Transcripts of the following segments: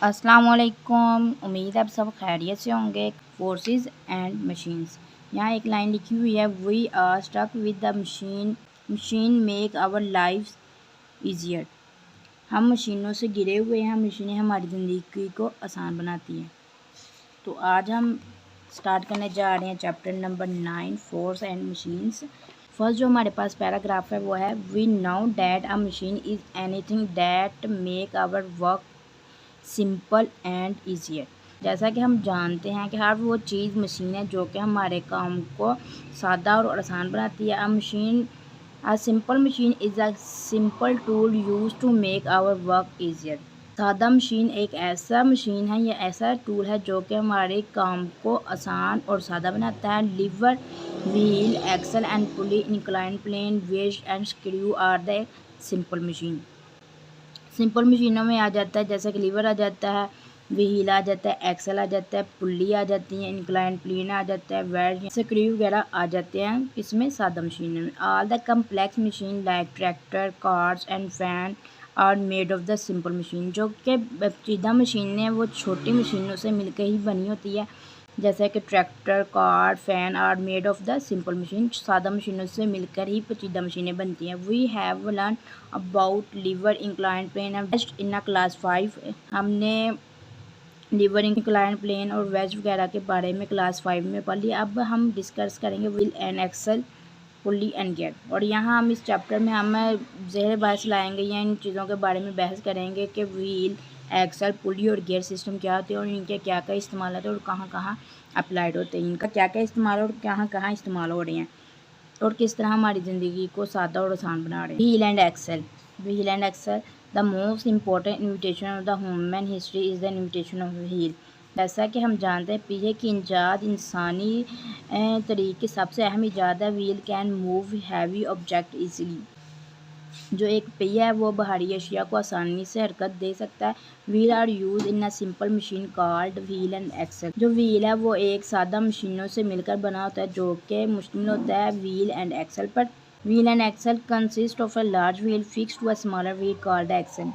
अस्सलाम वालेकुम। उम्मीद है आप सब खैरियत से होंगे। फोर्सेस एंड मशीन्स, यहाँ एक लाइन लिखी हुई है, we are stuck with the machine, machine make our life easier. हम मशीनों से गिरे हुए हैं, मशीनें हमारी ज़िंदगी को आसान बनाती हैं। तो आज हम स्टार्ट करने जा रहे हैं chapter number 9, force and machines. First जो हमारे पास पैराग्राफ है वो है, we now that a machine is anything that make our work simple and easier. जैसा कि हम जानते हैं कि हर वो चीज़ मशीन है जो कि हमारे काम को सादा और आसान बनाती है। A simple machine is a simple tool use to make our work easier. सादा मशीन एक ऐसा मशीन है या ऐसा टूल है जो कि हमारे काम को आसान और सादा बनाता है। Lever, wheel, axle and pulley, incline plane, wedge and screw are the simple machine. Simple मशीनों में आ जाता है जैसे कि लीवर आ जाता है, व्हील आ जाता है, एक्सल आ जाता है, पुल्ली आ जाती है, इंक्लाइन प्लेन आ जाता है, वेज स्क्रू वगैरह आ जाते हैं इसमें सादा मशीनों में। All the complex machine like tractor, cars and fan are made of the simple machine. जो कि पेचीदा मशीनें हैं वो छोटी मशीनों से मिलकर ही बनी होती है, जैसे कि tractor, car, fan are made of the simple machine. सादा मशीनों से मिलकर ही पेचीदा मशीनें बनती हैं। We have learn about lever, incline plane and wedge in class 5। हमने लीवर, इंक्लाइन प्लेन और वेज वगैरह के बारे में क्लास 5 में पढ़ लिया। अब हम डिस्कस करेंगे wheel and axle, pulley and gear. और यहाँ हम इस चैप्टर में हम ज़ेर बहस लाएंगे या इन चीज़ों के बारे में बहस करेंगे कि व्हील, एक्सल, पुली और गियर सिस्टम क्या होते हैं और इनके क्या क्या इस्तेमाल होते हैं और कहाँ कहाँ अप्लाइड होते हैं, इनका क्या क्या इस्तेमाल और कहाँ कहाँ इस्तेमाल हो रहे हैं और किस तरह हमारी ज़िंदगी को सादा और आसान बना रहे हैं। Wheel and axle. Wheel and axle, the most important invitation of the human history is the invitation of wheel. जैसा कि हम जानते हैं पीछे की ईजाद इंसानी तरीके सबसे अहम ईजाद है। Wheel can move heavy object easily. जो एक पहिया है वो भारी अशिया को आसानी से हरकत दे सकता है। Wheel are use in a simple machine called wheel and axle. जो व्हील है वो एक सादा मशीनों से मिलकर बना होता है जो कि मुश्तमिल होता है व्हील एंड एक्सल पर। Wheel and axle consist of a large wheel fix to a smaller wheel called axle.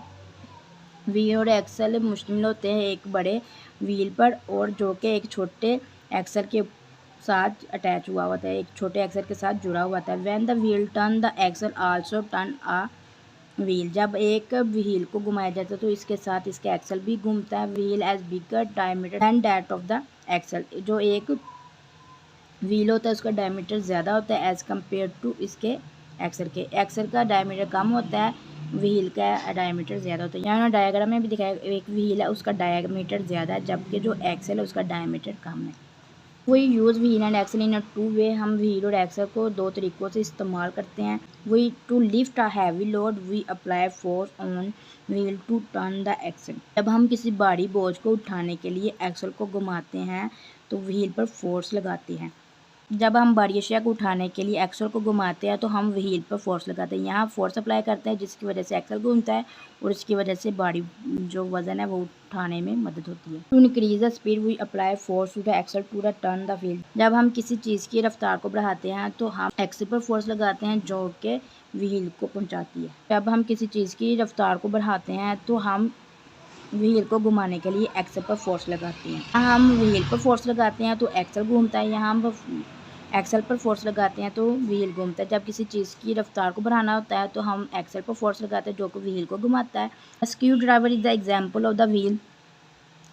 Wheel और एक्सल मुश्तमिल होते हैं एक बड़े व्हील पर और जो कि एक छोटे एक्सल के साथ अटैच हुआ होता है, एक छोटे एक्सल के साथ जुड़ा हुआ होता है। When the wheel turn the axle also turn a wheel. जब एक व्हील को घुमाया जाता है तो इसके साथ इसका एक्सल भी घूमता है। Wheel as bigger diameter than that of the axle. जो एक व्हील होता है उसका डायमीटर ज़्यादा होता है एज़ कम्पेयर टू इसके एक्सल के। एक्सल का डायमीटर कम होता है, व्हील का डायमीटर ज़्यादा होता है। यहाँ डायग्राम में भी दिखाया, एक व्हील है उसका डायमीटर ज़्यादा है जबकि जो एक्सल है उसका डायमीटर कम है। We use wheel and axle in a two way. हम व्हील और एक्सल को दो तरीक़ों से इस्तेमाल करते हैं। We to lift a heavy load we apply force on wheel to turn the axle. जब हम किसी भारी बोझ को उठाने के लिए एक्सल को घुमाते हैं तो व्हील पर फोर्स लगाते हैं। जब हम भारी अशिया को उठाने के लिए एक्सल को घुमाते हैं तो हम व्हील पर फोर्स लगाते हैं। यहाँ फोर्स अप्लाई करते हैं जिसकी वजह से एक्सल घूमता है और इसकी वजह से भारी जो वज़न है वो उठाने में मदद होती है। To increase the speed we apply force to the axle to the turn the wheel. जब हम किसी चीज़ की रफ्तार को बढ़ाते हैं तो हम एक्सल पर फोर्स लगाते हैं जो कि व्हील को पहुँचाती है। जब हम किसी चीज़ की रफ्तार को बढ़ाते हैं तो हम व्हील को घुमाने के लिए एक्सल पर फोर्स लगाते हैं। हम व्हील पर फोर्स लगाते हैं तो एक्सल घूमता है, यहाँ हम एक्सल पर फोर्स लगाते हैं तो व्हील घूमता है। जब किसी चीज़ की रफ्तार को बढ़ाना होता है तो हम एक्सल पर फोर्स लगाते हैं जो कि व्हील को घुमाता है। Screwdriver is the example of the wheel.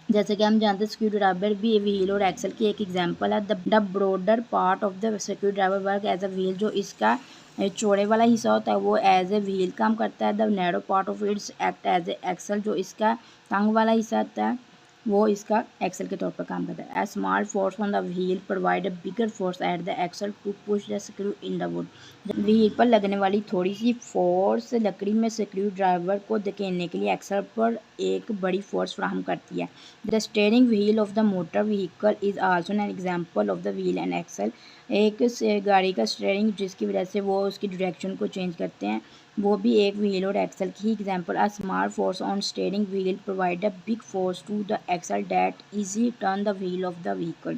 जैसे कि हम जानते हैं स्क्रू ड्राइवर भी व्हील और एक्सल की एक एग्जाम्पल है। The broader part of the screwdriver work as a wheel. जो इसका चौड़े वाला हिस्सा होता है वो एज ए व्हील काम करता है। The narrow part of its act as a axle. जो इसका तंग वाला हिस्सा होता है वो इसका एक्सल के तौर पर काम करता है। A small force on the wheel provide a bigger force at the axle to push the screw in the wood. Wheel पर लगने वाली थोड़ी सी फोर्स लकड़ी में स्क्रू ड्राइवर को धकेलने के लिए एक्सल पर एक बड़ी फोर्स फराहम करती है। The steering wheel of the motor vehicle is also an example of the wheel and axle. एक गाड़ी का स्टीयरिंग जिसकी वजह से वो उसकी डायरेक्शन को चेंज करते हैं वो भी एक व्हील और एक्सल की ही example. A small force on steering wheel provide a big force to the axle that easy turn the wheel of the vehicle.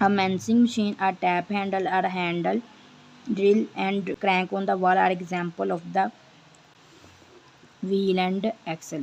A mensing machine, a tap handle or a handle drill and crank on the wall are example of the wheel and axle۔